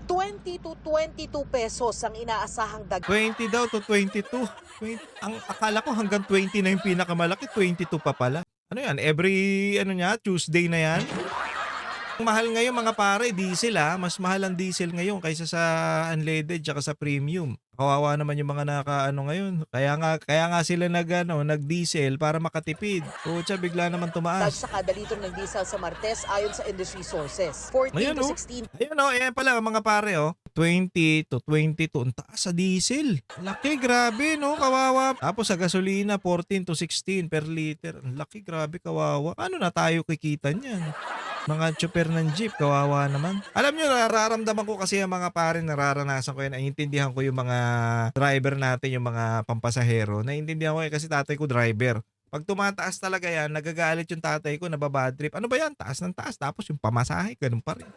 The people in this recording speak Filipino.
20 to 22 pesos ang inaasahang 20 daw to 22. Ang akala ko hanggang 20 na yung pinakamalaki, 22 pa pala. Ano yan, every ano niya, Tuesday na yan? Ang mahal ngayon mga pare, diesel mas mahal ang diesel ngayon kaysa sa unleaded tsaka sa premium. Kawawa naman yung mga nakaano ngayon. Kaya nga sila nag-diesel para makatipid. Pucha, bigla naman tumaas. sa kada litro ng diesel sa Martes ayon sa industry sources. 14 Ayan to oh. 16 Ayan oh, ayan pala mga pare 20 to 22. Ang taas sa diesel. Laki, grabe no, kawawa. Tapos sa gasolina, 14 to 16 per liter. Ang laki, grabe, kawawa. Ano na tayo kikita niyan? Mga tsuper ng jeep, kawawa naman. Alam nyo, nararamdaman ko kasi ang mga pare, nararanasan ko yan. Naiintindihan ko yung mga driver natin, yung mga pampasahero. Naiintindihan ko kasi tatay ko driver. Pag tumataas talaga yan, nagagalit yung tatay ko, nababad trip. Ano ba yan? Taas ng taas. Tapos yung pamasahe, ganun pa rin.